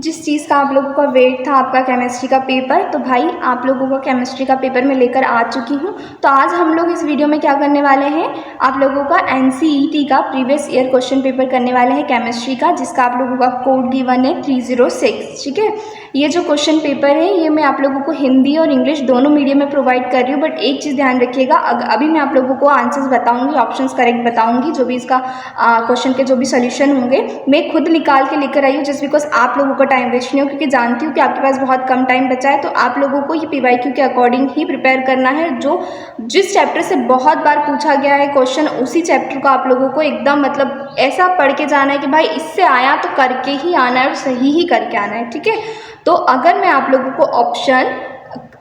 जिस चीज़ का आप लोगों का वेट था आपका केमिस्ट्री का पेपर, तो भाई आप लोगों को केमिस्ट्री का पेपर मैं लेकर आ चुकी हूँ। तो आज हम लोग इस वीडियो में क्या करने वाले हैं, आप लोगों का NCERT का प्रीवियस ईयर क्वेश्चन पेपर करने वाले हैं केमिस्ट्री का, जिसका आप लोगों का कोड गिवन है 306। ठीक है, ये जो क्वेश्चन पेपर है ये मैं आप लोगों को हिंदी और इंग्लिश दोनों मीडियम में प्रोवाइड कर रही हूँ। बट एक चीज़ ध्यान रखिएगा, अभी मैं आप लोगों को आंसर्स बताऊँगी, ऑप्शंस करेक्ट बताऊँगी, जो भी इसका क्वेश्चन के जो भी सोल्यूशन होंगे मैं खुद निकाल के लेकर आई हूँ, जस्ट बिकॉज आप लोगों का टाइम वेस्ट नहीं हो, क्योंकि जानती हूँ कि आपके पास बहुत कम टाइम बचा है। तो आप लोगों को ये PYQ के अकॉर्डिंग ही प्रिपेयर करना है। जो जिस चैप्टर से बहुत बार पूछा गया है क्वेश्चन, उसी चैप्टर को आप लोगों को एकदम मतलब ऐसा पढ़ के जाना है कि भाई इससे आया तो करके ही आना है और सही ही करके आना है। ठीक है, तो अगर मैं आप लोगों को ऑप्शन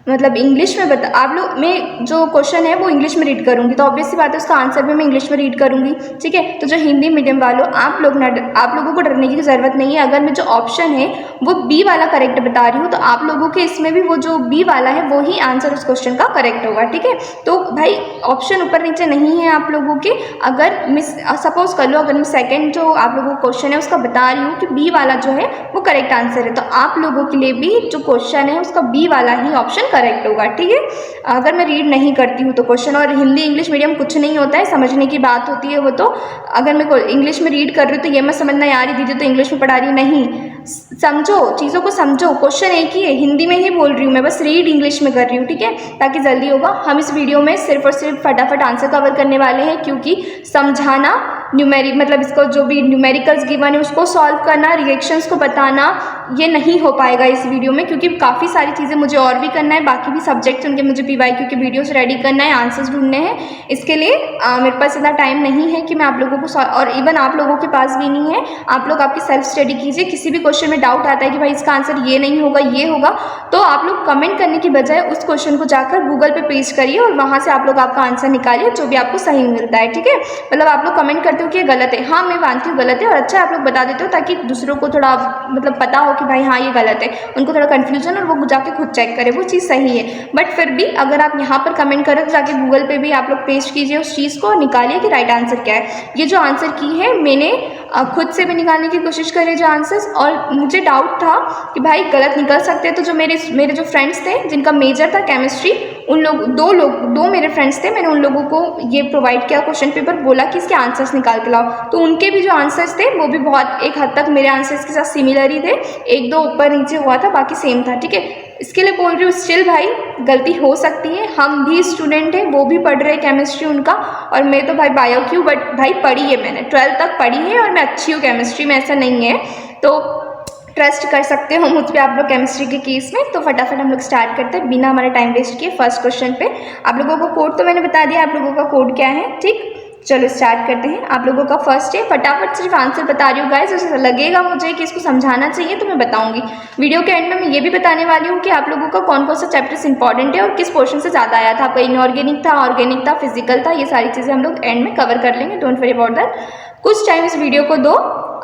मतलब इंग्लिश में आप लोग, मैं जो क्वेश्चन है वो इंग्लिश में रीड करूंगी, तो ऑब्वियसली बात है उसका आंसर भी मैं इंग्लिश में रीड करूंगी। ठीक है, तो जो हिंदी मीडियम वालों, आप लोगों को डरने की ज़रूरत नहीं है। अगर मैं जो ऑप्शन है वो बी वाला करेक्ट बता रही हूँ, तो आप लोगों के इसमें भी वो जो बी वाला है वो ही आंसर उस क्वेश्चन का करेक्ट होगा। ठीक है, तो भाई ऑप्शन ऊपर नीचे नहीं है आप लोगों के। अगर मिस सपोज कर लो, अगर मैं सेकेंड जो आप लोगों को क्वेश्चन है उसका बता रही हूँ कि बी वाला जो है वो करेक्ट आंसर है, तो आप लोगों के लिए भी जो क्वेश्चन है उसका बी वाला ही ऑप्शन करेक्ट होगा। ठीक है, अगर मैं रीड नहीं करती हूँ तो क्वेश्चन, और हिंदी इंग्लिश मीडियम कुछ नहीं होता है, समझने की बात होती है वो। तो अगर मैं इंग्लिश में रीड कर रही हूँ तो ये मत समझना यार ये दीदी तो इंग्लिश में पढ़ा रही, नहीं, समझो, चीज़ों को समझो। क्वेश्चन एक ही है, हिंदी में ही बोल रही हूँ मैं, बस रीड इंग्लिश में कर रही हूँ। ठीक है, ताकि जल्दी होगा। हम इस वीडियो में सिर्फ और सिर्फ फटाफट आंसर कवर करने वाले हैं, क्योंकि समझाना, न्यूमेरिक मतलब इसको जो भी न्यूमेरिकल्स गिवन है उसको सॉल्व करना, रिएक्शंस को बताना, ये नहीं हो पाएगा इस वीडियो में, क्योंकि काफ़ी सारी चीज़ें मुझे और भी करना है, बाकी भी सब्जेक्ट्स उनके मुझे PYQ के वीडियोस रेडी करना है, आंसर्स ढूंढने हैं। इसके लिए मेरे पास इतना टाइम नहीं है कि मैं आप लोगों को, और इवन आप लोगों के पास भी नहीं है। आप लोग आपकी सेल्फ स्टडी कीजिए। किसी भी क्वेश्चन में डाउट आता है कि भाई इसका आंसर ये नहीं होगा ये होगा, तो आप लोग कमेंट करने की बजाय उस क्वेश्चन को जाकर गूगल पे पेस्ट करिए और वहाँ से आप लोग आपका आंसर निकालिए, जो भी आपको सही मिलता है। ठीक है, मतलब आप लोग कमेंट करते हो कि ये गलत है, हाँ मैं मानती हूँ गलत है, और अच्छा आप लोग बता देते हो ताकि दूसरों को थोड़ा मतलब पता हो कि भाई हाँ ये गलत है, उनको थोड़ा कन्फ्यूजन, और वो जाके खुद चेक करे वो चीज़ सही है। बट फिर भी अगर आप यहाँ पर कमेंट करें तो जाके गूगल पे भी आप लोग पेस्ट कीजिए उस चीज़ को और निकालिए कि राइट आंसर क्या है। ये जो आंसर की है मैंने खुद से भी निकालने की कोशिश करी जो आंसर्स, और मुझे डाउट था कि भाई गलत निकल सकते हैं। तो जो मेरे जो फ्रेंड्स थे जिनका मेजर था केमिस्ट्री, उन लोग दो मेरे फ्रेंड्स थे, मैंने उन लोगों को ये प्रोवाइड किया क्वेश्चन पेपर, बोला कि इसके आंसर्स निकाल के लाओ, तो उनके भी जो आंसर्स थे वो भी बहुत एक हद तक मेरे आंसर्स के साथ सिमिलर ही थे, एक दो ऊपर नीचे हुआ था, बाकी सेम था। ठीक है, इसके लिए बोल रही हूँ स्टिल भाई गलती हो सकती है, हम भी स्टूडेंट हैं, वो भी पढ़ रहे हैं केमिस्ट्री उनका, और मैं तो भाई बायो क्यों, बट भाई पढ़ी है, मैंने 12th तक पढ़ी है और मैं अच्छी हूँ केमिस्ट्री में, ऐसा नहीं है। तो ट्रस्ट कर सकते हो मुझ पे आप लोग केमिस्ट्री के केस में। तो फटाफट हम लोग स्टार्ट करते हैं बिना हमारे टाइम वेस्ट किए। फर्स्ट क्वेश्चन पे आप लोगों को कोड तो मैंने बता दिया, आप लोगों का कोड क्या है। ठीक, चलो स्टार्ट करते हैं। आप लोगों का फर्स्ट है, फटाफट सिर्फ आंसर बता रही हूँ गाइस, जैसे लगेगा मुझे कि इसको समझाना चाहिए तो मैं बताऊंगी। वीडियो के एंड में मैं ये भी बताने वाली हूँ कि आप लोगों का कौन कौन सा चैप्टर्स इंपॉर्टेंट है और किस पोर्शन से ज़्यादा आया था, आपका इनऑर्गेनिक था, ऑर्गेनिक था, फिजिकल था, ये सारी चीज़ें हम लोग एंड में कवर कर लेंगे, डोंट वरी अबाउट दैट। कुछ टाइम इस वीडियो को दो,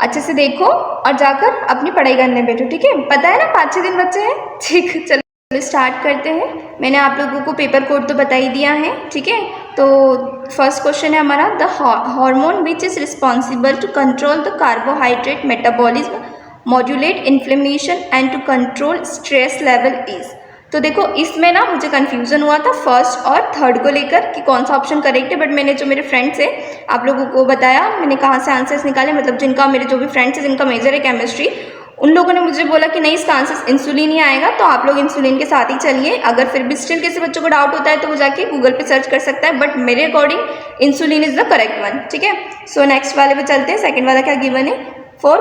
अच्छे से देखो और जाकर अपनी पढ़ाई करने बैठो। ठीक है, पता है ना 5-6 दिन बच्चे हैं। ठीक, चलो स्टार्ट करते हैं। मैंने आप लोगों को पेपर कोड तो बता ही दिया है। ठीक है, तो फर्स्ट क्वेश्चन है हमारा, the hormone which is responsible to control the carbohydrate metabolism, modulate inflammation and to control stress level is. तो देखो इसमें ना मुझे कन्फ्यूज़न हुआ था फर्स्ट और थर्ड को लेकर कि कौन सा ऑप्शन करेक्ट है, बट मैंने जो मेरे फ्रेंड्स हैं आप लोगों को बताया, मैंने कहाँ से आंसर्स निकाले, मतलब जिनका मेरे जो भी फ्रेंड्स हैं जिनका मेजर है केमिस्ट्री, उन लोगों ने मुझे बोला कि नहीं इसका आंसर इंसुलिन ही आएगा, तो आप लोग इंसुलिन के साथ ही चलिए। अगर फिर भी स्टिल किसी बच्चों को डाउट होता है तो वो जाके गूगल पे सर्च कर सकता है, बट मेरे according insulin is the correct one. ठीक है, सो नेक्स्ट वाले पे चलते हैं। सेकंड वाला क्या गिवन है, फॉर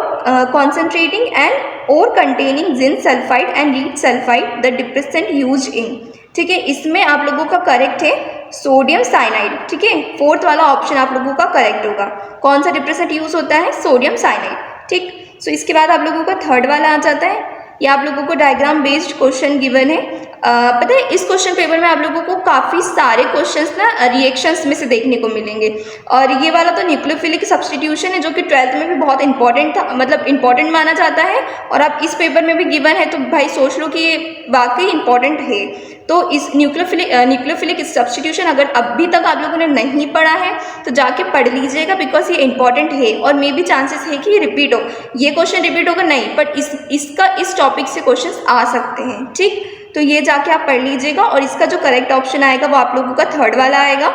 कॉन्सेंट्रेटिंग एंड और containing zinc sulphide and lead sulphide the depressant use in. ठीक है, इसमें आप लोगों का करेक्ट है सोडियम साइनाइड। ठीक है, फोर्थ वाला ऑप्शन आप लोगों का करेक्ट होगा। कौन सा डिप्रेसेंट यूज होता है, सोडियम साइनाइड। ठीक, सो इसके बाद आप लोगों का थर्ड वाला आ जाता है, ये आप लोगों को डायग्राम बेस्ड क्वेश्चन गिवन है। पता है इस क्वेश्चन पेपर में आप लोगों को काफ़ी सारे क्वेश्चंस ना रिएक्शंस में से देखने को मिलेंगे, और ये वाला तो न्यूक्लियोफिलिक सब्स्टिट्यूशन है जो कि 12th में भी बहुत इंपॉर्टेंट था, मतलब इंपॉर्टेंट माना जाता है, और आप इस पेपर में भी गिवन है, तो भाई सोच लो कि ये वाकई इंपॉर्टेंट है। तो इस न्यूक्लियोफिलिक सब्स्टिट्यूशन अगर अभी तक आप लोगों ने नहीं पढ़ा है तो जाके पढ़ लीजिएगा, बिकॉज ये इंपॉर्टेंट है और मे भी चांसेस है कि ये रिपीट हो। ये क्वेश्चन रिपीट होगा नहीं, बट इस टॉपिक से क्वेश्चन आ सकते हैं, ठीक। तो ये जाके आप पढ़ लीजिएगा और इसका जो करेक्ट ऑप्शन आएगा वो आप लोगों का थर्ड वाला आएगा,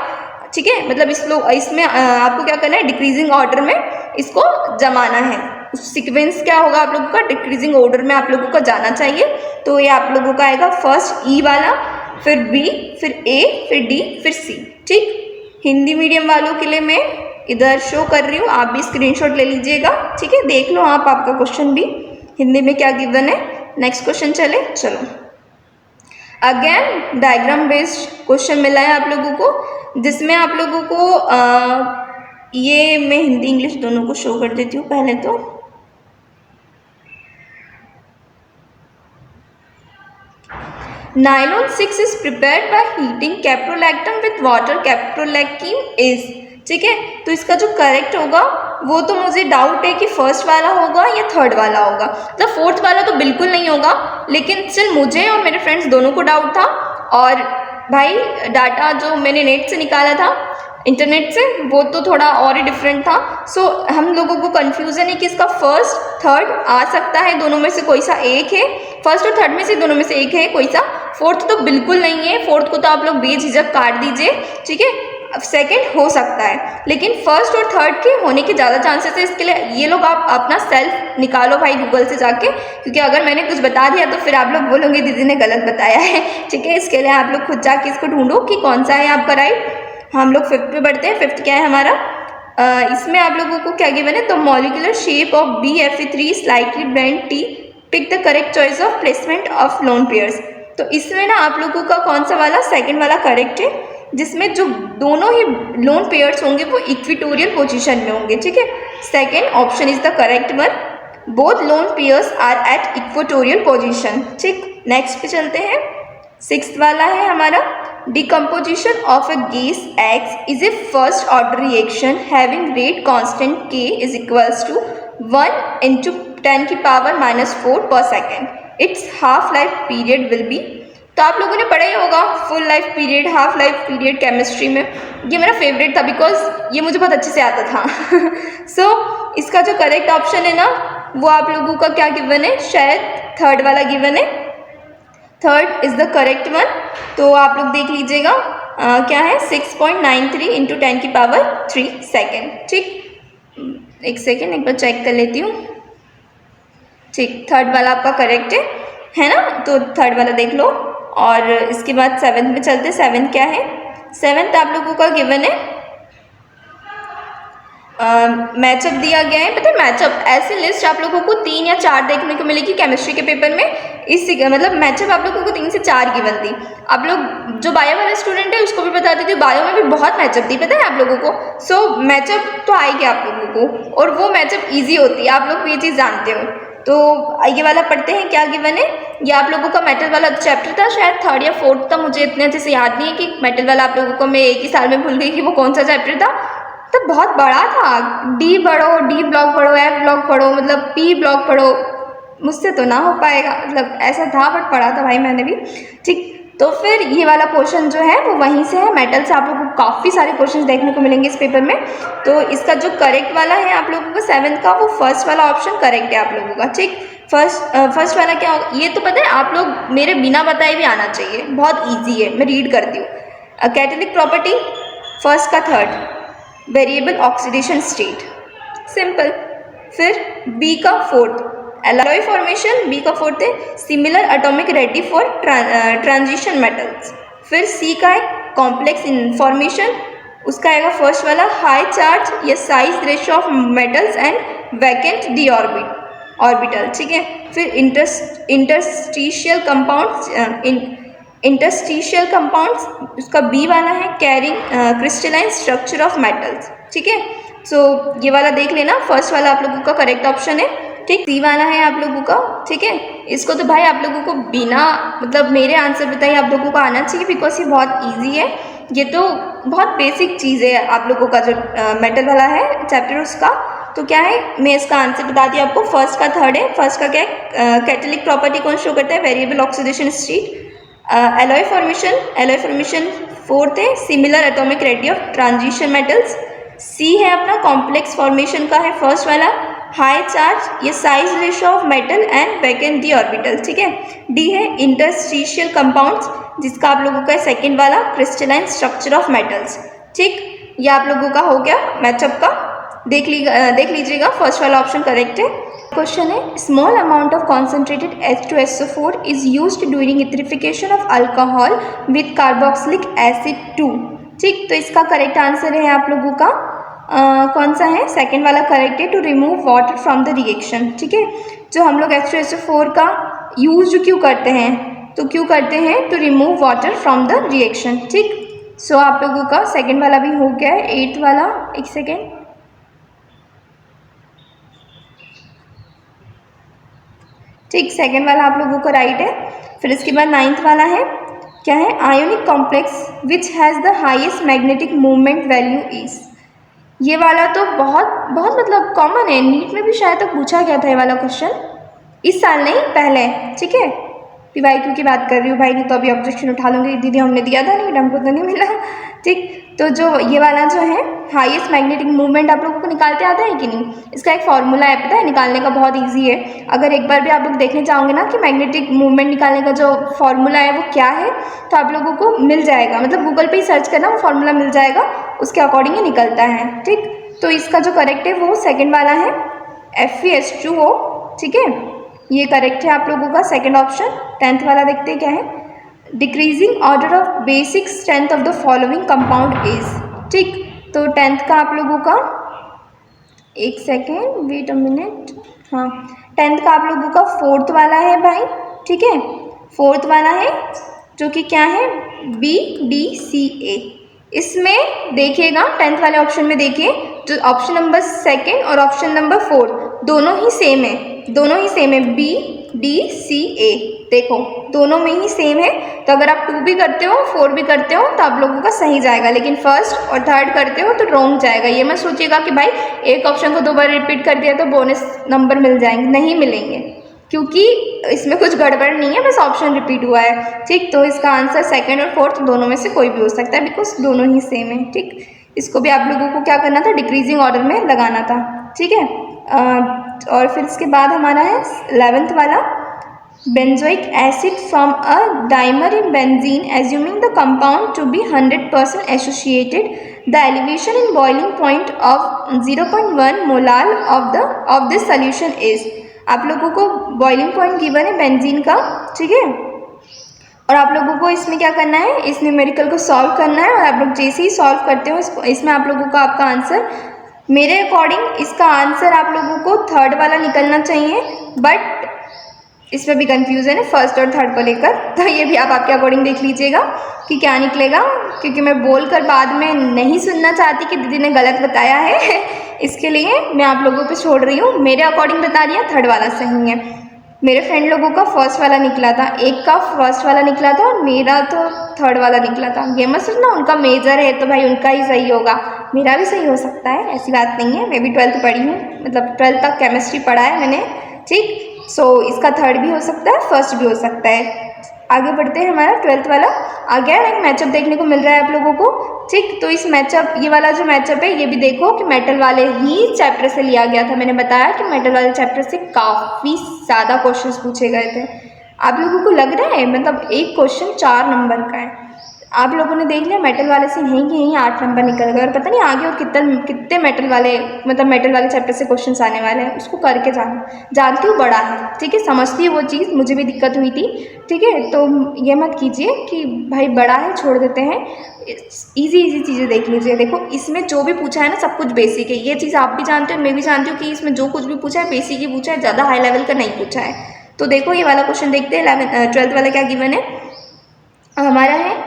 ठीक है। मतलब इसमें आपको क्या करना है, डिक्रीजिंग ऑर्डर में इसको जमाना है। सीक्वेंस क्या होगा आप लोगों का, डिक्रीजिंग ऑर्डर में आप लोगों को जाना चाहिए। तो ये आप लोगों का आएगा फर्स्ट ई वाला, फिर बी, फिर ए, फिर डी, फिर सी, ठीक। हिंदी मीडियम वालों के लिए मैं इधर शो कर रही हूँ, आप भी स्क्रीनशॉट ले लीजिएगा, ठीक है। देख लो आप आपका क्वेश्चन भी हिंदी में क्या गिवन है। नेक्स्ट क्वेश्चन चले, चलो। अगेन डायग्राम बेस्ड क्वेश्चन मिला है आप लोगों को, जिसमें आप लोगों को ये मैं हिंदी इंग्लिश दोनों को शो कर देती हूँ पहले तो। Nylon 6 is prepared by heating caprolactam with water, caprolactin is, ठीक है। तो इसका जो करेक्ट होगा वो तो मुझे डाउट है कि फर्स्ट वाला होगा या थर्ड वाला होगा, मतलब फोर्थ वाला तो बिल्कुल नहीं होगा, लेकिन स्टिल मुझे और मेरे फ्रेंड्स दोनों को डाउट था। और भाई डाटा जो मैंने नेट से निकाला था, इंटरनेट से, वो तो थोड़ा और ही डिफरेंट था। सो हम लोगों को कन्फ्यूज़न है कि इसका फर्स्ट थर्ड आ सकता है, दोनों में से कोई सा एक है, फर्स्ट और थर्ड में से दोनों में से एक है कोई सा, फोर्थ तो बिल्कुल नहीं है, फोर्थ को तो आप लोग बेझिझक काट दीजिए, ठीक है। सेकंड हो सकता है, लेकिन फर्स्ट और थर्ड के होने के ज़्यादा चांसेस है। इसके लिए ये लोग आप अपना सेल्फ निकालो भाई गूगल से जाके, क्योंकि अगर मैंने कुछ बता दिया तो फिर आप लोग बोलोगे दीदी ने गलत बताया है, ठीक है। इसके लिए आप लोग खुद जाके इसको ढूंढो कि कौन सा है आपका राइट। हम लोग फिफ्थ पे बढ़ते हैं। फिफ्थ क्या है हमारा, इसमें आप लोगों को क्या गिवन है, तो molecular shape of BF3 slightly bent T, pick the correct choice of placement of lone pairs. तो इसमें ना आप लोगों का कौन सा वाला, सेकंड वाला करेक्ट है, जिसमें जो दोनों ही लोन पेयर्स होंगे वो इक्विटोरियल पोजीशन में होंगे, ठीक है। Second option is the correct one, both lone pairs are at equatorial position, ठीक। नेक्स्ट पे चलते हैं। सिक्स्थ वाला है हमारा, decomposition of a gas X is a first order reaction having rate constant K is equals to 1 × 10⁻⁴ per second, its half life period will be. तो आप लोगों ने पढ़ा ही होगा full life period, half life period chemistry में, ये मेरा फेवरेट था बिकॉज ये मुझे बहुत अच्छे से आता था। सो इसका जो करेक्ट ऑप्शन है ना वो आप लोगों का क्या गिवन है, शायद थर्ड वाला गिवन है, third is the correct one. तो आप लोग देख लीजिएगा क्या है, 6.93 × 10⁻³ सेकेंड, ठीक। एक सेकेंड एक बार चेक कर लेती हूँ, ठीक। थर्ड वाला आपका करेक्ट है ना, तो थर्ड वाला देख लो। और इसके बाद सेवन्थ में चलते। सेवन्थ क्या है, सेवन्थ आप लोगों का गिवन है मैचअप दिया गया है। पता है मैचअप ऐसी लिस्ट आप लोगों को 3 या 4 देखने को मिलेगी केमिस्ट्री के पेपर में। इस मतलब मैचअप आप लोगों को 3 से 4 गिवन थी। आप लोग जो बायो वाला स्टूडेंट है उसको भी बता देती हूँ, बायो में भी बहुत मैचअप थी, पता है आप लोगों को। सो मैचअप तो आएगी आप लोगों को, और वो मैचअप ईजी होती है, आप लोग ये चीज़ जानते हो। तो ये वाला पढ़ते हैं क्या गिवन है। ये आप लोगों का मेटल वाला चैप्टर था, शायद थर्ड या फोर्थ था, मुझे इतने अच्छे से याद नहीं है कि मेटल वाला आप लोगों को मैं एक ही साल में भूल गई कि वो कौन सा चैप्टर था। तो बहुत बड़ा था, डी पढ़ो, डी ब्लॉक पढ़ो, एफ ब्लॉक पढ़ो, मतलब पी ब्लॉक पढ़ो, मुझसे तो ना हो पाएगा, मतलब ऐसा था, बट पढ़ा था भाई मैंने भी, ठीक। तो फिर ये वाला क्वेश्चन जो है वो वहीं से है, मेटल से आप लोगों को काफ़ी सारे क्वेश्चन देखने को मिलेंगे इस पेपर में। तो इसका जो करेक्ट वाला है आप लोगों का सेवन्थ का, वो फर्स्ट वाला ऑप्शन करेक्ट है आप लोगों का, ठीक। फर्स्ट वाला क्या होगा ये तो पता है, आप लोग मेरे बिना बताए भी आना चाहिए, बहुत ईजी है, मैं रीड करती हूँ। कैटालिटिक प्रॉपर्टी फर्स्ट का third, variable oxidation state, simple. फिर बी का फोर्थ, एलॉय फॉर्मेशन, बी का फोर्थ है similar atomic ready for transition metals. फिर सी का है कॉम्प्लेक्स इनफॉर्मेशन, उसका आएगा फर्स्ट वाला हाई चार्ज या size ratio of metals and vacant D orbital, ठीक है। फिर इंटरस्टिशियल कंपाउंड्स, उसका बी वाला है carrying crystalline structure of metals, ठीक है। सो ये वाला देख लेना, फर्स्ट वाला आप लोगों का करेक्ट ऑप्शन है, ठीक। सी वाला है आप लोगों का, ठीक है। इसको तो भाई आप लोगों को बिना मतलब मेरे आंसर बताइए आप लोगों को आना चाहिए, बिकॉज ये बहुत इजी है, ये तो बहुत बेसिक चीज़ है आप लोगों का जो मेटल वाला है चैप्टर उसका। तो क्या है, मैं इसका आंसर बता दी आपको, फर्स्ट का थर्ड है। फर्स्ट का क्या है, कैटालिटिक प्रॉपर्टी कौन शो करता है, variable oxidation state. Alloy formation fourth है, similar atomic radii of transition metals. C है अपना कॉम्प्लेक्स फॉर्मेशन का है फर्स्ट वाला, हाई चार्ज, ये size ratio of metal and vacant D orbital, ठीक है। डी है इंटरस्टिशियल कंपाउंड्स, जिसका आप लोगों का सेकंड वाला क्रिस्टलाइन स्ट्रक्चर ऑफ मेटल्स, ठीक। ये आप लोगों का हो गया मैचअप का, देख लीजिएगा फर्स्ट वाला ऑप्शन करेक्ट है। क्वेश्चन है, small amount of concentrated H2SO4 is used during etherification of alcohol with carboxylic acid 2, ठीक। तो इसका करेक्ट आंसर है आप लोगों का कौन सा है, सेकंड वाला करेक्ट है, to remove water from the reaction, ठीक है। जो हम लोग H2SO4 का यूज क्यों करते हैं, तो क्यों करते हैं, to remove water from the reaction, ठीक। सो आप लोगों का सेकंड वाला भी हो गया है। एट्थ वाला, एक सेकेंड, ठीक, सेकंड वाला आप लोगों को राइट है। फिर इसके बाद नाइन्थ वाला है, क्या है, ionic complex which has the highest magnetic movement value is. ये वाला तो बहुत मतलब कॉमन है, नीट में भी शायद तक पूछा गया था ये वाला क्वेश्चन, इस साल नहीं पहले, ठीक है। PYQ की बात कर रही हूँ भाई, नहीं तो अभी ऑब्जेक्शन उठा लूँगी, दीदी हमने दिया था नहीं, हमको तो नहीं मिला, ठीक। तो जो ये वाला जो है हाईएस्ट मैग्नेटिक मूवमेंट आप लोगों को निकालते आता है कि नहीं, इसका एक फॉर्मूला है, पता है, निकालने का बहुत इजी है। अगर एक बार भी आप लोग देखने चाहोगे ना कि मैग्नेटिक मूवमेंट निकालने का जो फॉर्मूला है वो क्या है, तो आप लोगों को मिल जाएगा, मतलब गूगल पे ही सर्च करना, वो फॉर्मूला मिल जाएगा, उसके अकॉर्डिंग ही निकलता है, ठीक। तो इसका जो करेक्ट है वो सेकेंड वाला है, FeS2O, ठीक है, ये करेक्ट है आप लोगों का सेकेंड ऑप्शन। टेंथ वाला देखते हैं क्या है, decreasing order of basic strength of the following compound is, ठीक। तो टेंथ का आप लोगों का, एक सेकेंड वेट अ मिनट, हाँ, टेंथ का आप लोगों का फोर्थ वाला है भाई, ठीक है, फोर्थ वाला है जो कि क्या है, BDCA। इसमें देखिएगा टेंथ वाले ऑप्शन में देखिए, जो ऑप्शन नंबर सेकेंड और ऑप्शन नंबर फोर्थ दोनों ही सेम है, BDCA, देखो दोनों में ही सेम है। तो अगर आप 2 भी करते हो 4 भी करते हो तो आप लोगों का सही जाएगा, लेकिन फर्स्ट और थर्ड करते हो तो रॉन्ग जाएगा। ये मत सोचिएगा कि भाई एक ऑप्शन को 2 बार रिपीट कर दिया तो बोनस नंबर मिल जाएंगे, नहीं मिलेंगे, क्योंकि इसमें कुछ गड़बड़ नहीं है, बस ऑप्शन रिपीट हुआ है, ठीक। तो इसका आंसर सेकंड और फोर्थ दोनों में से कोई भी हो सकता है, बिकॉज दोनों ही सेम है, ठीक। इसको भी आप लोगों को क्या करना था, डिक्रीजिंग ऑर्डर में लगाना था, ठीक है। और फिर इसके बाद हमारा है 11th वाला, benzoic acid from a dimer in benzene assuming the compound to be 100% associated, the elevation in boiling point of 0.1 molar of this solution is. आप लोगों को बॉइलिंग पॉइंट गिवन है बेंजीन का, ठीक है, और आप लोगों को इसमें क्या करना है, इस न्यूमेरिकल को सॉल्व करना है, और आप लोग जैसे ही सॉल्व करते हो इसमें आप लोगों का आपका आंसर, मेरे अकॉर्डिंग इसका आंसर आप लोगों को थर्ड वाला निकलना चाहिए, बट इसमें भी कंफ्यूजन है फर्स्ट और थर्ड को लेकर, तो ये भी आप आपके अकॉर्डिंग देख लीजिएगा कि क्या निकलेगा, क्योंकि मैं बोलकर बाद में नहीं सुनना चाहती कि दीदी ने गलत बताया है इसके लिए मैं आप लोगों पे छोड़ रही हूँ, मेरे अकॉर्डिंग बता दिया थर्ड वाला सही है। मेरे फ्रेंड लोगों का फर्स्ट वाला निकला था, एक का फर्स्ट वाला निकला था और मेरा तो थर्ड वाला निकला था। ये मत सोचना उनका मेजर है तो भाई उनका ही सही होगा, मेरा भी सही हो सकता है, ऐसी बात नहीं है। मैं भी 12th पढ़ी हूँ, मतलब 12th तक केमिस्ट्री पढ़ा है मैंने, ठीक। सो इसका थर्ड भी हो सकता है, फर्स्ट भी हो सकता है। आगे बढ़ते हैं, हमारा 12th वाला आ गया, एक मैचअप देखने को मिल रहा है आप लोगों को, ठीक। तो इस मैचअप, ये वाला जो मैचअप है ये भी देखो कि मेटल वाले ही चैप्टर से लिया गया था। मैंने बताया कि मेटल वाले चैप्टर से काफ़ी ज़्यादा क्वेश्चंस पूछे गए थे। आप लोगों को लग रहा है मतलब एक क्वेश्चन 4 नंबर का है, आप लोगों ने देख लिया मेटल वाले से यहीं के यहीं 8 नंबर निकल गए, और पता नहीं आगे और कितने मेटल वाले, मतलब मेटल वाले चैप्टर से क्वेश्चंस आने वाले हैं, उसको करके जानती हूँ बड़ा है, ठीक है, समझती है वो चीज़, मुझे भी दिक्कत हुई थी, ठीक है। तो ये मत कीजिए कि भाई बड़ा है छोड़ देते हैं, इजी चीज़ें देख लीजिए। देखो इसमें जो भी पूछा है ना सब कुछ बेसिक है, ये चीज़ आप भी जानते हो, मैं भी जानती हूँ कि इसमें जो कुछ भी पूछा है बेसिक ही पूछा है, ज़्यादा हाई लेवल का नहीं पूछा है। तो देखो ये वाला क्वेश्चन देखते हैं, 12th वाला क्या गिवन है हमारा है,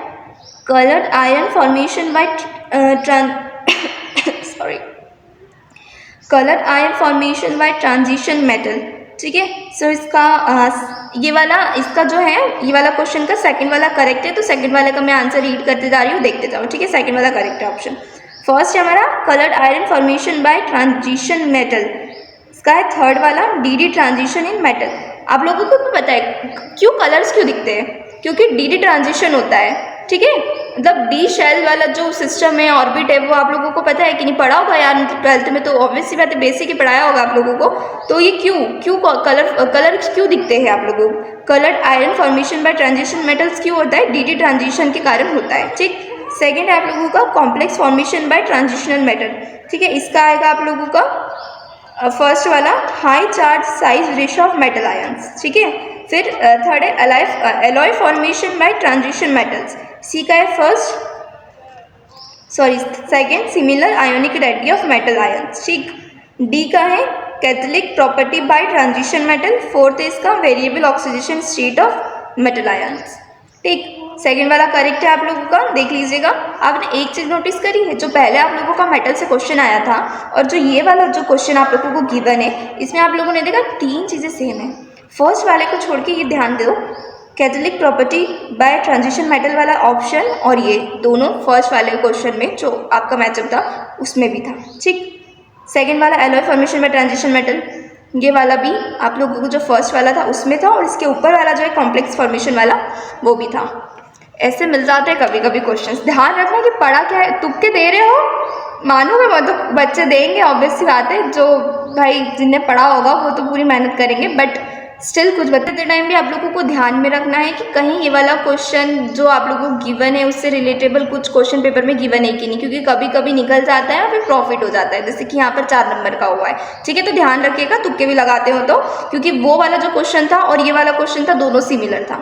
colored iron formation by colored iron formation by transition metal, ठीक है। सो इसका ये वाला, इसका जो है ये वाला क्वेश्चन का सेकंड वाला करेक्ट है, तो सेकंड वाले का मैं आंसर रीड करते जा रही हूँ, देखते जाओ, ठीक है। सेकंड वाला करेक्ट है ऑप्शन। फर्स्ट है हमारा coloured iron formation by transition metal, इसका है थर्ड वाला DD ट्रांजिशन इन मेटल। आप लोगों को भी पता है क्यों कलर्स क्यों दिखते हैं, क्योंकि डी ट्रांजिशन होता है, ठीक है। मतलब डी शेल वाला जो सिस्टम है ऑर्बिट है वो आप लोगों को पता है कि नहीं, पढ़ा होगा यार, मतलब 12th में तो ऑब्वियस सी बात है, बेसिक ही पढ़ाया होगा आप लोगों को। तो ये क्यों कलर क्यों दिखते हैं आप लोगों को? Coloured iron formation by transition metals क्यों होता है? डी ट्रांजिशन के कारण होता है, ठीक। सेकेंड है आप लोगों का complex formation by transitional metal, ठीक है। इसका आएगा आप लोगों का फर्स्ट वाला high charge size ratio of metal ions, ठीक है। फिर थर्ड है alloy formation by transition metals, C का है second similar ionic radii of metal ions, ठीक। डी का है catalytic property by transition metal, fourth है इसका variable oxidation state of metal ions, ठीक। सेकंड वाला करेक्ट है आप लोगों का, देख लीजिएगा। आपने एक चीज़ नोटिस करी है, जो पहले आप लोगों का मेटल से क्वेश्चन आया था और जो ये वाला जो क्वेश्चन आप लोगों को गिवन है, इसमें आप लोगों ने देखा 3 चीज़ें सेम है। फर्स्ट वाले को छोड़ के ये ध्यान दो, Catholic property by transition metal वाला ऑप्शन और ये दोनों फर्स्ट वाले क्वेश्चन में जो आपका मैचअप था उसमें भी था, ठीक। सेकेंड वाला alloy formation by transition metal, ये वाला भी आप लोगों को जो फर्स्ट वाला था उसमें था, और इसके ऊपर वाला जो है कॉम्प्लेक्स फॉर्मेशन वाला वो भी था। ऐसे मिल जाते हैं कभी कभी क्वेश्चंस। ध्यान रखना कि पढ़ा क्या है, तुक्के दे रहे हो मानोगे मत, तो बच्चे देंगे ऑब्वियस सी बात है, जो भाई जिनने पढ़ा होगा वो तो पूरी मेहनत करेंगे, बट स्टिल कुछ बताते टाइम भी आप लोगों को ध्यान में रखना है कि कहीं ये वाला क्वेश्चन जो आप लोगों को गिवन है उससे रिलेटेबल कुछ क्वेश्चन पेपर में गिवन है कि नहीं, क्योंकि कभी कभी निकल जाता है और फिर प्रॉफिट हो जाता है, जैसे कि यहाँ पर 4 नंबर का हुआ है, ठीक है। तो ध्यान रखिएगा तुक्के भी लगाते हो तो, क्योंकि वो वाला जो क्वेश्चन था और ये वाला क्वेश्चन था दोनों सिमिलर था,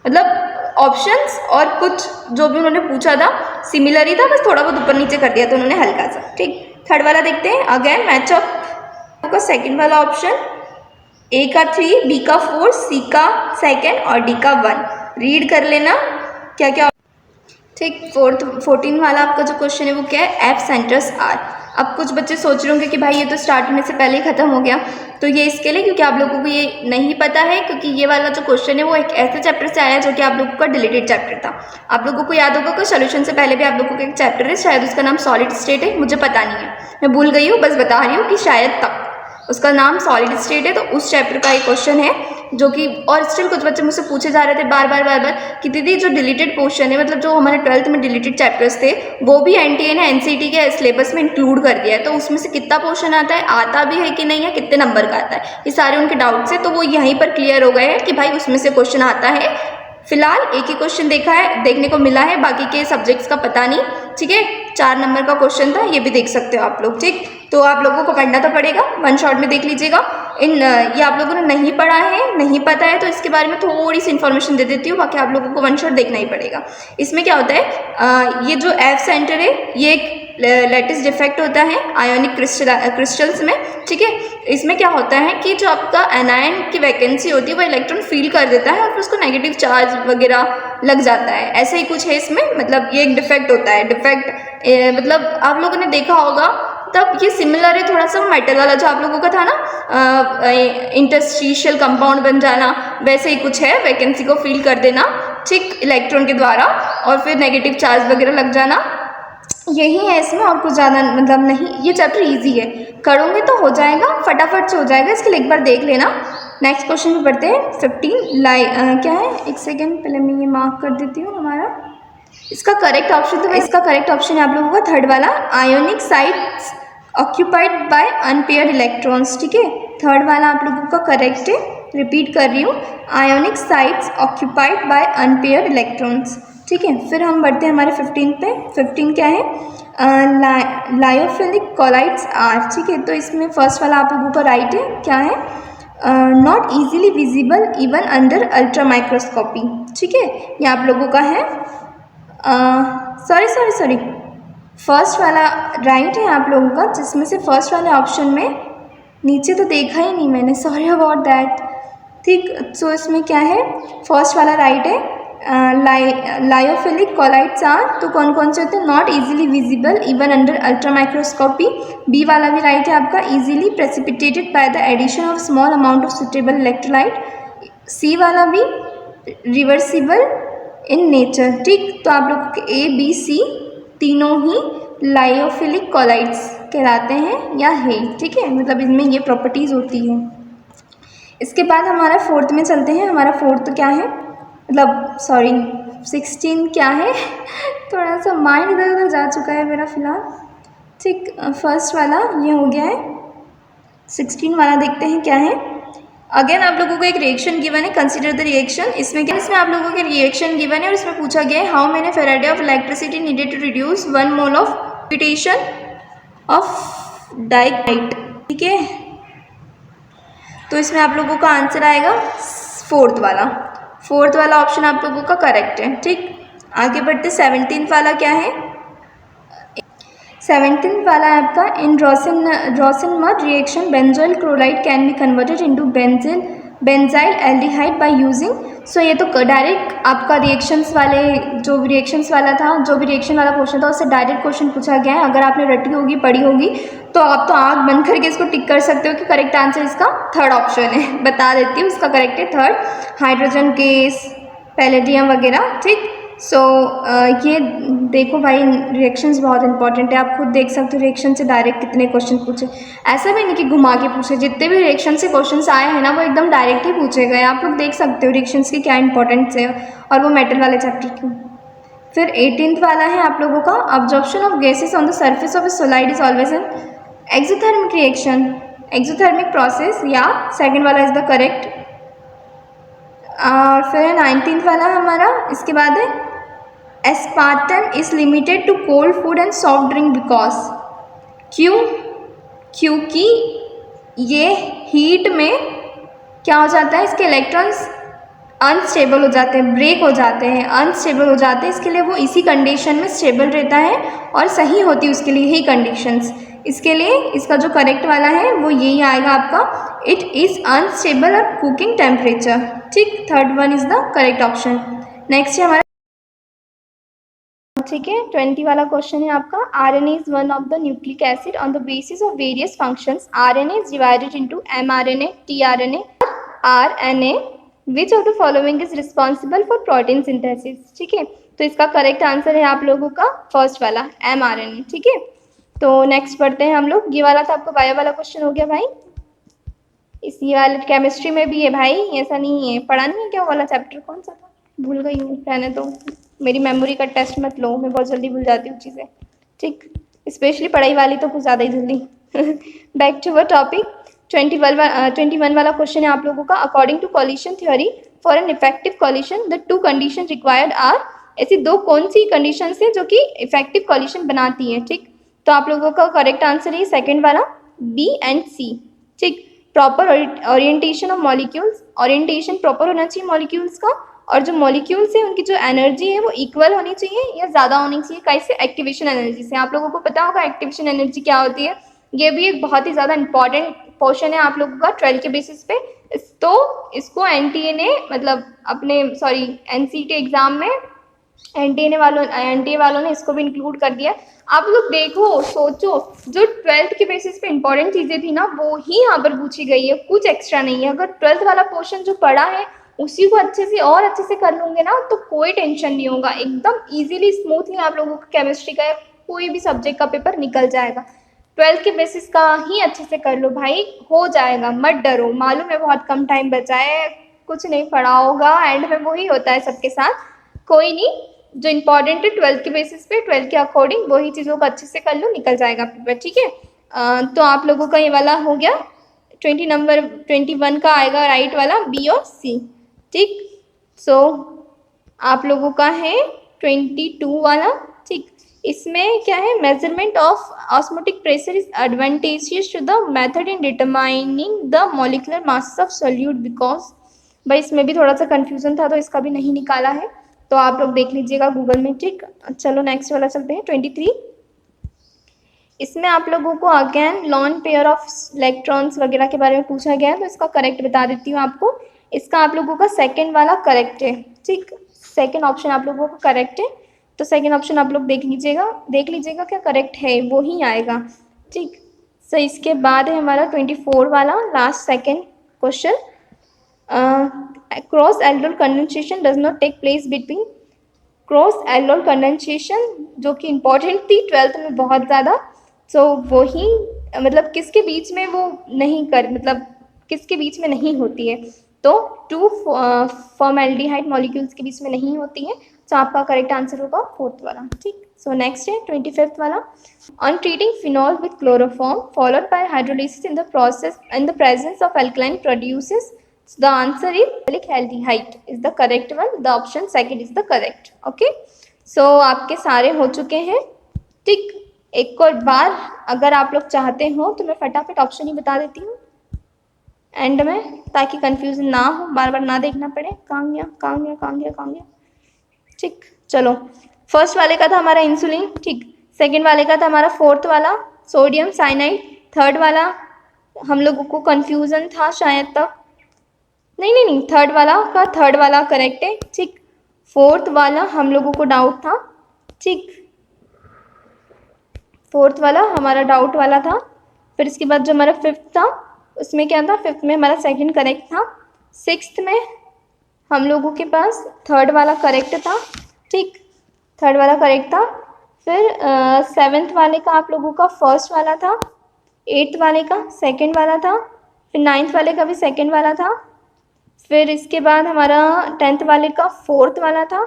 मतलब ऑप्शंस और कुछ जो भी उन्होंने पूछा था सिमिलर ही था, बस थोड़ा बहुत ऊपर नीचे कर दिया था उन्होंने हल्का सा, ठीक। थर्ड वाला देखते हैं, अगेन मैचअप का सेकंड वाला ऑप्शन, ए का 3, बी का 4, सी का 2 और डी का 1 रीड कर लेना क्या क्या, ठीक। 14 वाला आपका जो क्वेश्चन है वो क्या है, एफ सेंटर्स आर। अब कुछ बच्चे सोच रहे होंगे कि भाई ये तो स्टार्ट में से पहले ही खत्म हो गया, तो ये इसके लिए क्योंकि आप लोगों को ये नहीं पता है, क्योंकि ये वाला जो क्वेश्चन है वो एक ऐसे चैप्टर से आया जो कि आप लोगों का डिलीटेड चैप्टर था। आप लोगों को याद होगा कि सोल्यूशन से पहले भी आप लोगों का एक चैप्टर है, शायद उसका नाम सॉलिड स्टेट है, मुझे पता नहीं है, मैं भूल गई हूँ, बस बता रही हूँ कि शायद तक उसका नाम सॉलिड स्टेट है। तो उस चैप्टर का एक क्वेश्चन है जो कि, और स्टिल कुछ बच्चे मुझसे पूछे जा रहे थे बार बार कि दीदी जो डिलीटेड पोर्शन है, मतलब जो हमारे 12th में डिलीटेड चैप्टर्स थे वो भी एनटीए ने एनसीईटी के सिलेबस में इंक्लूड कर दिया है, तो उसमें से कितना पोर्शन आता है, आता भी है कि नहीं है, कितने नंबर का आता है, ये सारे उनके डाउट्स है। तो वो यहीं पर क्लियर हो गए हैं कि भाई उसमें से क्वेश्चन आता है। फिलहाल एक ही क्वेश्चन देखने को मिला है, बाकी के सब्जेक्ट्स का पता नहीं, ठीक है। 4 नंबर का क्वेश्चन था, ये भी देख सकते हो आप लोग, ठीक। तो आप लोगों को पढ़ना तो पड़ेगा, वन शॉट में देख लीजिएगा। ये आप लोगों ने नहीं पढ़ा है, नहीं पता है, तो इसके बारे में थोड़ी सी इन्फॉर्मेशन दे देती हूँ, बाकी आप लोगों को वन शॉट देखना ही पड़ेगा। इसमें क्या होता है, ये जो एफ सेंटर है ये एक लेटिस डिफेक्ट होता है आयोनिक क्रिस्टल्स में, ठीक है। इसमें क्या होता है कि जो आपका एनायन की वैकेंसी होती है वो इलेक्ट्रॉन फील कर देता है और फिर उसको नेगेटिव चार्ज वगैरह लग जाता है, ऐसा ही कुछ है इसमें, मतलब ये एक डिफेक्ट होता है। डिफेक्ट मतलब आप लोगों ने देखा होगा, तब ये सिमिलर है थोड़ा सा मेटल वाला जो आप लोगों का था ना, इंटरस्टिशियल कंपाउंड बन जाना, वैसे ही कुछ है, वैकेंसी को फील कर देना, ठीक, इलेक्ट्रॉन के द्वारा, और फिर नेगेटिव चार्ज वगैरह लग जाना, यही है इसमें, और कुछ ज़्यादा मतलब नहीं। ये चैप्टर इजी है, करोगे तो हो जाएगा, फटाफट से हो जाएगा, इसके लिए एक बार देख लेना। नेक्स्ट क्वेश्चन में पढ़ते हैं 15 क्या है, एक सेकेंड पहले मैं ये मार्क कर देती हूँ। हमारा इसका करेक्ट ऑप्शन तो इसका करेक्ट ऑप्शन है आप लोगों का थर्ड वाला, ionic sites occupied by unpaired electrons, ठीक है। थर्ड वाला आप लोगों का करेक्ट है, रिपीट कर रही हूँ, ionic sites occupied by unpaired electrons, ठीक है। फिर हम बढ़ते हैं हमारे 15 पे। 15 क्या है, लायोफिलिक कोलाइड्स आर, ठीक है। तो इसमें फर्स्ट वाला आप लोगों का राइट है, क्या है, not easily visible even under ultra microscopy, ठीक है, ये आप लोगों का है। सॉरी फर्स्ट वाला राइट है आप लोगों का, जिसमें से फर्स्ट वाले ऑप्शन में नीचे तो देखा ही नहीं मैंने, सॉरी अबाउट दैट, ठीक। सो इसमें क्या है, फर्स्ट वाला राइट है, लायोफिलिक कोलाइड्स आर, तो कौन कौन से होते हैं, not easily visible even under ultra microscopy. B वाला भी राइट है आपका, easily precipitated by the addition of small amount of suitable electrolyte. C वाला भी रिवर्सिबल इन नेचर, ठीक। तो आप लोगों के ए बी सी तीनों ही लायोफिलिक कोलाइड्स कहलाते हैं या है, ठीक है, मतलब इनमें ये प्रॉपर्टीज़ होती है। इसके बाद हमारा फोर्थ में चलते हैं। हमारा फोर्थ क्या है, मतलब सॉरी 16 क्या है थोड़ा सा माइंड इधर उधर जा चुका है मेरा फ़िलहाल। ठीक, फर्स्ट वाला ये हो गया है। 16 वाला देखते हैं क्या है। अगेन आप लोगों को एक रिएक्शन गिवन है, कंसीडर द रिएक्शन। इसमें क्या, इसमें आप लोगों के रिएक्शन गिवन है और इसमें पूछा गया है how many faraday of electricity needed to reduce 1 mole of precipitation of dynamite. ठीक है, तो इसमें आप लोगों का आंसर आएगा फोर्थ वाला ऑप्शन आप लोगों का करेक्ट है। ठीक, आगे बढ़ते 17th वाला क्या है। 17th वाला है आपका in Rosenmund reaction benzoyl chloride can be converted into benzyl aldehyde by using. So ये तो डायरेक्ट आपका रिएक्शंस वाला था, जो भी रिएक्शन वाला क्वेश्चन था उससे डायरेक्ट क्वेश्चन पूछा गया है। अगर आपने रटी होगी, पढ़ी होगी तो आप तो आँख बंद करके इसको टिक कर सकते हो कि करेक्ट आंसर इसका थर्ड ऑप्शन है। बता देती हूँ, उसका करेक्ट है थर्ड, हाइड्रोजन गैस, पैलेडियम वगैरह। ठीक, सो ये देखो भाई, रिएक्शंस बहुत इंपॉर्टेंट है। आप खुद देख सकते हो रिएक्शन से डायरेक्ट कितने क्वेश्चन पूछे, ऐसा भी नहीं कि घुमा के पूछे। जितने भी रिएक्शन से क्वेश्चंस आए हैं ना वो एकदम डायरेक्ट ही पूछे गए। आप लोग देख सकते हो रिएक्शंस की क्या इंपॉर्टेंस है, और वो मेटल वाले चैप्टर की। फिर 18th वाला है आप लोगों का absorption of gases on the surface of a solid is always an exothermic reaction, exothermic process, या सेकेंड वाला इज द करेक्ट। और फिर 19th वाला हमारा, इसके बाद है aspartame is limited to cold food and soft drink because. क्यों? क्योंकि ये हीट में क्या हो जाता है, इसके इलेक्ट्रॉन्स अनस्टेबल हो जाते हैं, ब्रेक हो जाते हैं, अनस्टेबल हो जाते हैं। इसके लिए वो इसी कंडीशन में स्टेबल रहता है और सही होती है उसके लिए यही कंडीशंस। इसके लिए इसका जो करेक्ट वाला है वो यही आएगा आपका, it is unstable at cooking temperature. ठीक, third one is the correct option. Next है हमारा, ठीक है, 20 वाला क्वेश्चन है आपका RNA is one of the nucleic acid on the basis of various functions. RNA is divided into mRNA, tRNA, RNA। Which of the following is responsible for protein synthesis. ठीक है, तो इसका करेक्ट आंसर है आप लोगों का first वाला mRNA। ठीक है, तो नेक्स्ट पढ़ते हैं हम लोग। ये वाला था आपका बायो वाला क्वेश्चन हो गया भाई। इस ये वाले केमिस्ट्री में भी है भाई, ऐसा नहीं है। पढ़ा नहीं है क्या वाला चैप्टर, कौन सा था, भूल गई हूँ, रहने तो। मेरी मेमोरी का टेस्ट मत लो, मैं बहुत जल्दी भूल जाती हूँ चीज़ें। ठीक, स्पेशली पढ़ाई वाली तो कुछ ज़्यादा ही जल्दी। Back to our topic. 21 वाला क्वेश्चन है आप लोगों का, according to collision theory for an effective collision the two condition required are. ऐसी दो कौन सी कंडीशन है जो कि इफेक्टिव कॉलिशन बनाती है। ठीक, तो आप लोगों का करेक्ट आंसर है सेकेंड वाला, B एंड C। ठीक, proper orientation of molecules, orientation proper होना चाहिए मॉलिक्यूल्स का, और जो मॉलिक्यूल्स है उनकी जो एनर्जी है वो इक्वल होनी चाहिए या ज़्यादा होनी चाहिए। कैसे? एक्टिवेशन एनर्जी से। आप लोगों को पता होगा एक्टिवेशन एनर्जी क्या होती है। ये भी एक बहुत ही ज़्यादा इंपॉर्टेंट पोर्शन है आप लोगों का 12 के बेसिस पे। तो इसको एनटीए ने, मतलब अपने एनसीटी एग्जाम में एनटीए वालों ने इसको भी इंक्लूड कर दिया। आप लोग देखो, सोचो, जो 12th के बेसिस पे इंपॉर्टेंट चीज़ें थी ना वो ही यहाँ पर पूछी गई है, कुछ एक्स्ट्रा नहीं है। अगर 12th वाला पोर्शन जो पढ़ा है उसी को अच्छे से और अच्छे से कर लूँगे ना तो कोई टेंशन नहीं होगा, एकदम इजीली स्मूथली आप लोगों का केमिस्ट्री का कोई भी सब्जेक्ट का पेपर निकल जाएगा। 12th के बेसिस का ही अच्छे से कर लो भाई, हो जाएगा, मत डरो। मालूम है बहुत कम टाइम बचा है, कुछ नहीं पढ़ा होगा, एंड में वही होता है सबके साथ। कोई नहीं, जो इंपॉर्टेंट है 12th के बेसिस पे, 12th के अकॉर्डिंग वही चीज़ों को अच्छे से कर लो, निकल जाएगा पेपर। ठीक है, तो आप लोगों का ये वाला हो गया। 21 का आएगा राइट वाला, B और C। ठीक, सो आप लोगों का है 22 वाला। ठीक, इसमें क्या है, measurement of osmotic pressure is advantageous to the method in determining the molecular mass of solute because. भाई इसमें भी थोड़ा सा कंफ्यूजन था तो इसका भी नहीं निकाला है, तो आप लोग देख लीजिएगा गूगल में। ठीक, चलो नेक्स्ट वाला चलते हैं 23। इसमें आप लोगों को again lone pair of electrons वगैरह के बारे में पूछा गया है, तो इसका करेक्ट बता देती हूँ आपको। इसका आप लोगों का सेकंड वाला करेक्ट है। ठीक, सेकंड ऑप्शन आप लोगों का करेक्ट है, तो सेकंड ऑप्शन आप लोग देख लीजिएगा क्या करेक्ट है, वो ही आएगा। ठीक, सो इसके बाद है हमारा 24 वाला last second question. Cross aldol condensation does not take place between. Cross aldol condensation जो कि इम्पॉर्टेंट थी 12th में बहुत ज़्यादा, सो वही मतलब किसके बीच में वो नहीं कर, मतलब किसके बीच में नहीं होती है। तो 2 फॉर्मेल्डिहाइड मॉलिक्यूल्स के बीच में नहीं होती है, तो आपका करेक्ट आंसर होगा 4th वाला। ठीक, सो नेक्स्ट है 25th वाला। On treating phenol with chloroform followed by hydrolysis in the process in the presence of alkaline produces the answer is aldehyde is the correct one, the option second is the correct. Okay, so आपके सारे हो चुके हैं। ठीक, एक और बार अगर आप लोग चाहते हो तो मैं फटाफट ऑप्शन ही बता देती हूँ एंड में, ताकि कंफ्यूजन ना हो, बार बार ना देखना पड़े कहाँ गया कहाँ गया कहाँ गया कहाँ गया। ठीक, चलो, फर्स्ट वाले का था हमारा इंसुलिन। ठीक, सेकंड वाले का था हमारा 4th वाला सोडियम साइनाइड। थर्ड वाला हम लोगों को कंफ्यूजन था शायद तक, नहीं, थर्ड वाला करेक्ट है। ठीक, 4th वाला हम लोगों को डाउट था। ठीक, 4th वाला हमारा डाउट वाला था। फिर इसके बाद जो हमारा 5th था उसमें क्या था, 5th में हमारा सेकंड करेक्ट था। 6th में हम लोगों के पास 3rd वाला करेक्ट था। ठीक, 3rd वाला करेक्ट था। फिर 7th वाले का आप लोगों का फर्स्ट वाला था, 8th वाले का सेकंड वाला था, फिर 9th वाले का भी सेकंड वाला था। फिर इसके बाद हमारा 10th वाले का 4th वाला था।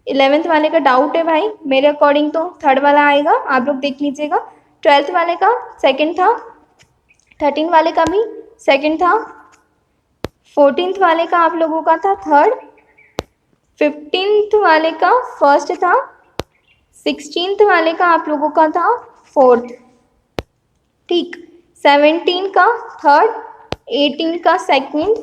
11th वाले का डाउट है भाई, मेरे अकॉर्डिंग तो 3rd वाला आएगा, आप लोग देख लीजिएगा। 12th वाले का सेकंड था, 13 वाले का भी सेकंड था, 14th वाले का आप लोगों का था 3rd, 15th वाले का फर्स्ट था, 16th वाले का आप लोगों का था 4th। ठीक, 17 का 3rd, 18 का सेकंड,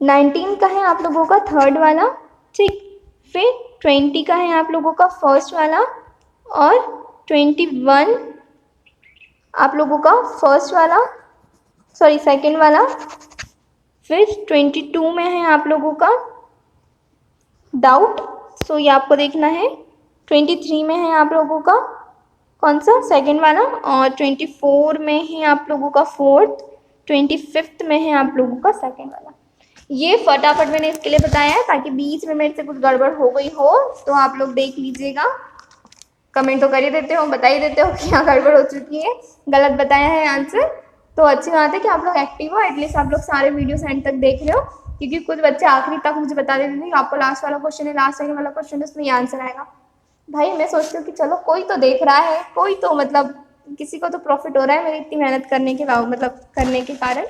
19 का है आप लोगों का 3rd वाला। ठीक, फिर 20 का है आप लोगों का फर्स्ट वाला, और 21 आप लोगों का फर्स्ट वाला, सॉरी सेकंड वाला। फिर 22 में है आप लोगों का डाउट, सो ये आपको देखना है। 23 में है आप लोगों का कौन सा, सेकंड वाला, और 24 में है आप लोगों का 4th, 25th में है आप लोगों का सेकंड वाला। ये फटाफट मैंने इसके लिए बताया है ताकि बीच में मेरे से कुछ गड़बड़ हो गई हो तो आप लोग देख लीजिएगा। कमेंट तो कर ही देते हो, बता ही देते हो कि यहाँ गड़बड़ हो चुकी है, गलत बताया है आंसर। तो अच्छी बात है कि आप लोग एक्टिव हो, एटलीस्ट आप लोग सारे वीडियो एंड तक देख रहे हो, क्योंकि कुछ बच्चे आखिरी तक मुझे बता देते थे कि आपको लास्ट वाला क्वेश्चन है, लास्ट सेकंड वाला क्वेश्चन है, उसमें ये आंसर आएगा। भाई मैं सोचती हूँ कि चलो कोई तो देख रहा है, कोई तो मतलब किसी को तो प्रॉफिट हो रहा है मेरी इतनी मेहनत करने के मतलब करने के कारण।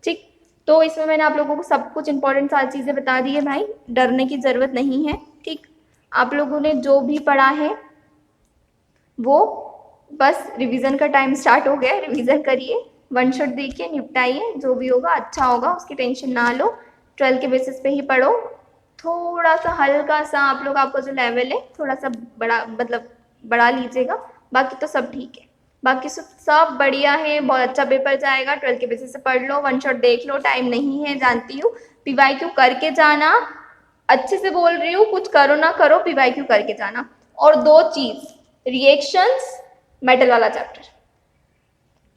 ठीक, तो इसमें मैंने आप लोगों को सब कुछ इंपॉर्टेंट सारी चीज़ें बता दी है भाई, डरने की ज़रूरत नहीं है। ठीक, आप लोगों ने जो भी पढ़ा है वो बस रिवीजन का टाइम स्टार्ट हो गया, रिवीजन करिए, वन शॉट देखिए, निपटाइए, जो भी होगा अच्छा होगा, उसकी टेंशन ना लो। 12 के बेसिस पे ही पढ़ो, थोड़ा सा हल्का सा आप लोग, आपका जो लेवल है थोड़ा सा बड़ा मतलब बढ़ा लीजिएगा, बाकी तो सब ठीक है, बाकी सब बढ़िया है, बहुत अच्छा पेपर जाएगा। 12 के बेसिस से पढ़ लो, वन शॉट देख लो, टाइम नहीं है जानती हूँ, PYQ करके जाना, अच्छे से बोल रही हूँ, कुछ करो ना करो PYQ करके जाना। और 2 चीज़, रिएक्शंस, मेटल वाला चैप्टर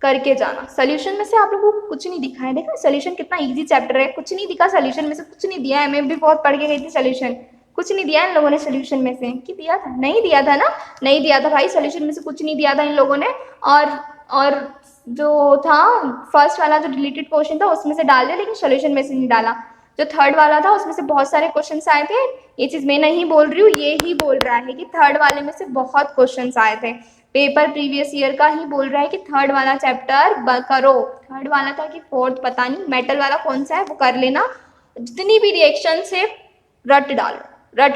करके जाना। सोल्यूशन में से आप लोगों को कुछ नहीं दिखा है, देखा सोल्यूशन कितना इजी चैप्टर है, कुछ नहीं दिखा सोल्यूशन में से, कुछ नहीं दिया है। मैं भी बहुत पढ़ के गई थी सोल्यूशन, कुछ नहीं दिया इन लोगों ने सोल्यूशन में से, कि दिया था, नहीं दिया था ना, नहीं दिया था भाई, सोल्यूशन में से कुछ नहीं दिया था इन लोगों ने। और जो था फर्स्ट वाला जो डिलीटेड क्वेश्चन था उसमें से डाल दिया, लेकिन सोल्यूशन में से नहीं डाला। जो 3rd वाला था उसमें से बहुत सारे क्वेश्चन आए थे, ये चीज़ मैं नहीं बोल रही हूँ, ये ही बोल रहा है कि 3rd वाले में से बहुत क्वेश्चन आए थे, पेपर प्रीवियस ईयर का ही बोल रहा है कि 3rd वाला चैप्टर करो। 3rd वाला था कि 4th पता नहीं, मेटल वाला कौन सा है वो कर लेना, जितनी भी रिएक्शन से रट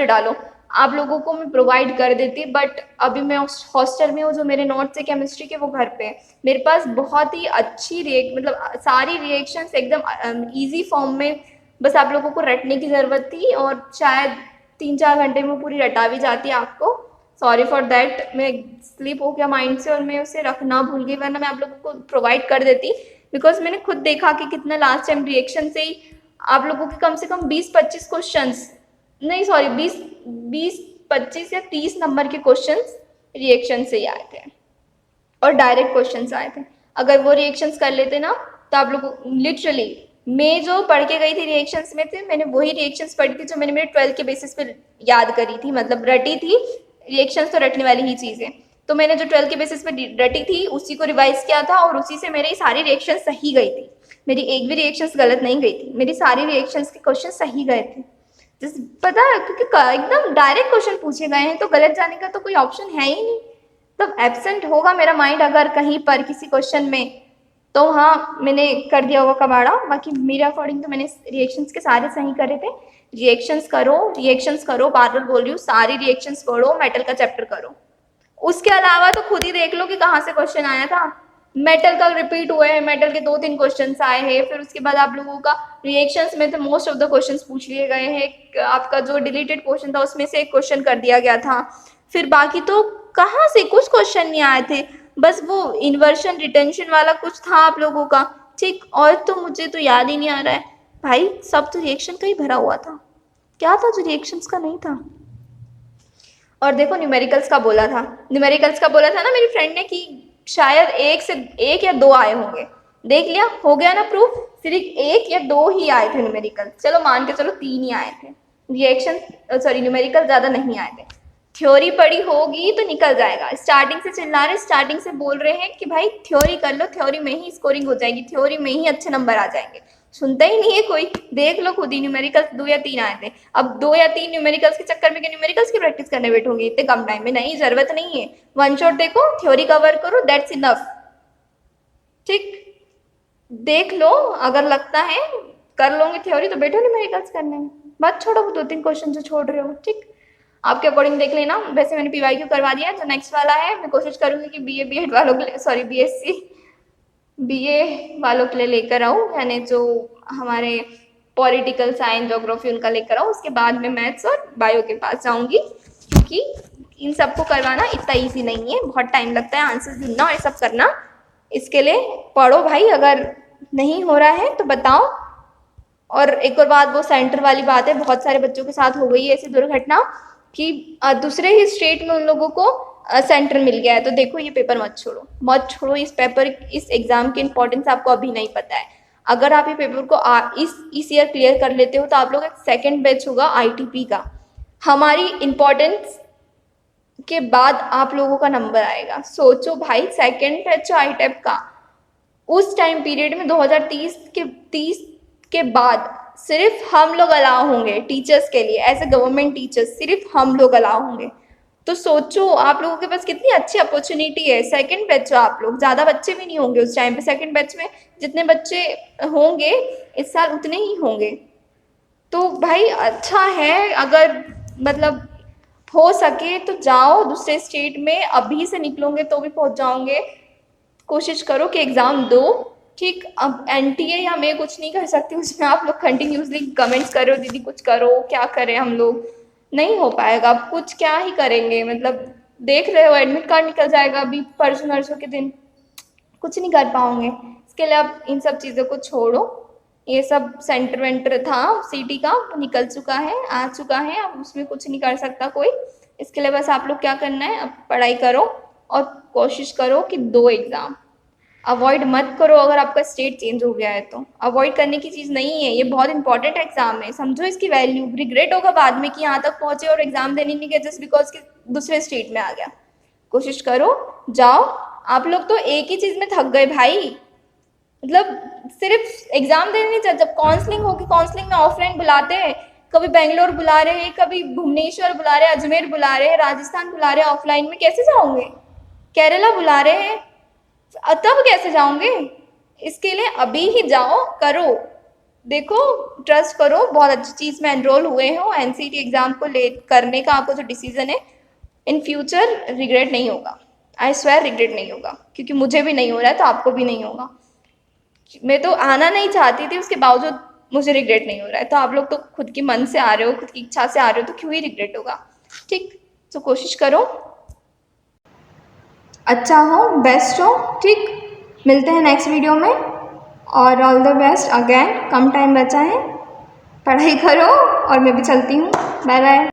डालो। आप लोगों को मैं प्रोवाइड कर देती, बट अभी मैं उस हॉस्टल में हूँ, जो मेरे नोट्स है केमिस्ट्री के वो घर पे है, मेरे पास बहुत ही अच्छी मतलब सारी रिएक्शंस एकदम ईजी फॉर्म में, बस आप लोगों को रटने की ज़रूरत थी, और शायद 3-4 घंटे में पूरी रटा भी जाती है आपको। सॉरी फॉर दैट, मैं स्लिप हो गया माइंड से और मैं उसे रखना भूल गई, वरना मैं आप लोगों को प्रोवाइड कर देती, बिकॉज मैंने खुद देखा कि कितना लास्ट टाइम रिएक्शन से ही आप लोगों के कम से कम 20-25 क्वेश्चंस, नहीं सॉरी 20-25 या 30 नंबर के क्वेश्चंस रिएक्शन से ही आए थे, और डायरेक्ट क्वेश्चंस आए थे। अगर वो रिएक्शंस कर लेते ना तो आप लोग लिटरली मैं जो पढ़ के गई थी रिएक्शंस में थे, मैंने वही रिएक्शंस पढ़ी थी जो मैंने मेरे 12th के बेसिस पे याद करी थी, मतलब रटी थी। रिएक्शंस तो रटने वाली ही चीज़ है, तो मैंने जो 12th के बेसिस पे रटी थी उसी को रिवाइज किया था और उसी से मेरी सारी रिएक्शन सही गई थी। मेरी एक भी रिएक्शंस गलत नहीं गई थी, मेरी सारी रिएक्शंस के क्वेश्चन सही गए थे। जिस पता है, क्योंकि एकदम डायरेक्ट क्वेश्चन पूछे गए हैं तो गलत जाने का तो कोई ऑप्शन है ही नहीं। तो एब्सेंट होगा मेरा माइंड अगर कहीं पर किसी क्वेश्चन में, तो हाँ मैंने कर दिया होगा कबाड़ा। बाकी मेरे अकॉर्डिंग तो मैंने रिएक्शंस के सारे सही करे थे। रिएक्शंस करो, बार बार बोल रही हूँ, सारी रिएक्शंस पढ़ो, मेटल का चैप्टर करो। उसके अलावा तो खुद ही देख लो कि कहाँ से क्वेश्चन आया था। मेटल का रिपीट हुए हैं, मेटल के 2-3 क्वेश्चन आए हैं। फिर उसके बाद आप लोगों का रिएक्शंस में तो मोस्ट ऑफ द क्वेश्चंस पूछ लिए गए हैं। आपका जो डिलीटेड क्वेश्चन था उसमें से एक क्वेश्चन कर दिया गया था। फिर बाकी तो कहाँ से कुछ क्वेश्चन नहीं आए थे, बस वो इन्वर्शन रिटेंशन वाला कुछ था आप लोगों का, ठीक। और तो मुझे तो याद ही नहीं आ रहा है भाई, सब तो रिएक्शन का ही भरा हुआ था। क्या था जो रिएक्शंस का नहीं था? और देखो न्यूमेरिकल्स का बोला था ना मेरी फ्रेंड ने कि शायद एक या 2 आए होंगे। देख लिया, हो गया ना प्रूफ। सिर्फ 1 या 2 ही आए थे न्यूमेरिकल, चलो मान के चलो 3 ही आए थे। न्यूमेरिकल ज्यादा नहीं आए थे। थ्योरी पढ़ी होगी तो निकल जाएगा। स्टार्टिंग से चिल्ला रहे, स्टार्टिंग से बोल रहे हैं कि भाई थ्योरी कर लो, थ्योरी में ही स्कोरिंग हो जाएगी, थ्योरी में ही अच्छे नंबर आ जाएंगे। सुनता ही नहीं है कोई। देख लो खुद ही, न्यूमेरिकल्स 2 या 3 आए थे। अब 2 या 3 न्यूमेरिकल्स के चक्कर में क्या न्यूमेरिकल्स की प्रैक्टिस करने बैठोगे इतने कम टाइम में? नहीं, जरूरत नहीं है। वन शॉट देखो, थ्योरी कवर करो, दैट्स इनफ, ठीक। देख लो, अगर लगता है कर लोगे थ्योरी तो बैठो न्यूमेरिकल्स करने में, मत छोड़ो वो 2-3 क्वेश्चन जो छोड़ रहे हो, ठीक। आपके अकॉर्डिंग देख लेना। वैसे मैंने PYQ करवा दिया, जो नेक्स्ट वाला है मैं कोशिश करूंगी कि BA BEd वालों के लिए, सॉरी BSc BA वालों के लिए लेकर आऊँ, यानी जो हमारे पॉलिटिकल साइंस ज्योग्राफी उनका लेकर आऊँ। उसके बाद में मैथ्स और बायो के पास जाऊँगी, क्योंकि इन सबको करवाना इतना ईजी नहीं है, बहुत टाइम लगता है आंसर ढूंढना और ये सब करना। इसके लिए पढ़ो भाई, अगर नहीं हो रहा है तो बताओ। और एक और बात, वो सेंटर वाली बात है, बहुत सारे बच्चों के साथ हो गई है ऐसी दुर्घटना कि दूसरे ही स्टेट में उन लोगों को सेंटर मिल गया है। तो देखो, ये पेपर मत छोड़ो। इस एग्जाम की इंपॉर्टेंस आपको अभी नहीं पता है। अगर आप ये पेपर को इस ईयर क्लियर कर लेते हो तो आप लोग एक सेकेंड बैच होगा ITP का, हमारी इंपॉर्टेंस के बाद आप लोगों का नंबर आएगा। सोचो भाई, सेकेंड बैच ITEP का उस टाइम पीरियड में 2030 के बाद सिर्फ हम लोग अलाउ होंगे टीचर्स के लिए, एज ए गवर्नमेंट टीचर्स सिर्फ हम लोग अलाउ होंगे। तो सोचो आप लोगों के पास कितनी अच्छी अपॉर्चुनिटी है। सेकंड बैच हो आप लोग, ज़्यादा बच्चे भी नहीं होंगे उस टाइम पे। सेकंड बैच में जितने बच्चे होंगे इस साल उतने ही होंगे। तो भाई अच्छा है, अगर मतलब हो सके तो जाओ दूसरे स्टेट में, अभी से निकलोगे तो भी पहुंच जाओगे। कोशिश करो कि एग्ज़ाम दो, ठीक। अब NTA या मैं कुछ नहीं कर सकती, उसमें आप लोग कंटिन्यूसली कमेंट्स करो, दीदी कुछ करो, क्या करें हम लोग, नहीं हो पाएगा। अब कुछ क्या ही करेंगे, मतलब देख रहे हो एडमिट कार्ड निकल जाएगा अभी परसों नरसों के दिन, कुछ नहीं कर पाओगे। इसके लिए अब इन सब चीज़ों को छोड़ो। ये सब सेंटर वेंटर था सिटी का, निकल चुका है, आ चुका है, अब उसमें कुछ नहीं कर सकता कोई। इसके लिए बस आप लोग क्या करना है, अब पढ़ाई करो और कोशिश करो कि 2 एग्ज़ाम अवॉइड मत करो। अगर आपका स्टेट चेंज हो गया है तो अवॉइड करने की चीज़ नहीं है, ये बहुत इंपॉर्टेंट एग्जाम है, समझो इसकी वैल्यू। रिग्रेट होगा बाद में कि यहाँ तक पहुँचे और एग्जाम देने नहीं गए जस्ट बिकॉज कि दूसरे स्टेट में आ गया। कोशिश करो, जाओ। आप लोग तो एक ही चीज़ में थक गए भाई, मतलब सिर्फ एग्जाम देने नहीं, जब काउंसलिंग होगी, काउंसलिंग में ऑफलाइन बुलाते हैं, कभी बेंगलोर बुला रहे हैं, कभी भुवनेश्वर बुला रहे हैं, अजमेर बुला रहे हैं, राजस्थान बुला रहे हैं, ऑफलाइन में कैसे जाओगे? केरला बुला रहे हैं, तब कैसे जाओगे? इसके लिए अभी ही जाओ, करो, देखो, ट्रस्ट करो, बहुत अच्छी चीज़ में एनरोल हुए हो। NCT एग्ज़ाम को ले करने का आपको जो डिसीजन है, इन फ्यूचर रिग्रेट नहीं होगा, आई स्वेयर रिग्रेट नहीं होगा, क्योंकि मुझे भी नहीं हो रहा है तो आपको भी नहीं होगा। मैं तो आना नहीं चाहती थी, उसके बावजूद मुझे रिग्रेट नहीं हो रहा है। तो आप लोग तो खुद की मन से आ रहे हो, खुद की इच्छा से आ रहे हो, तो क्यों ही रिग्रेट होगा, ठीक। तो कोशिश करो, अच्छा हो, बेस्ट हो, ठीक। मिलते हैं नेक्स्ट वीडियो में, और ऑल द बेस्ट अगेन। कम टाइम बचा है, पढ़ाई करो, और मैं भी चलती हूँ। Bye bye.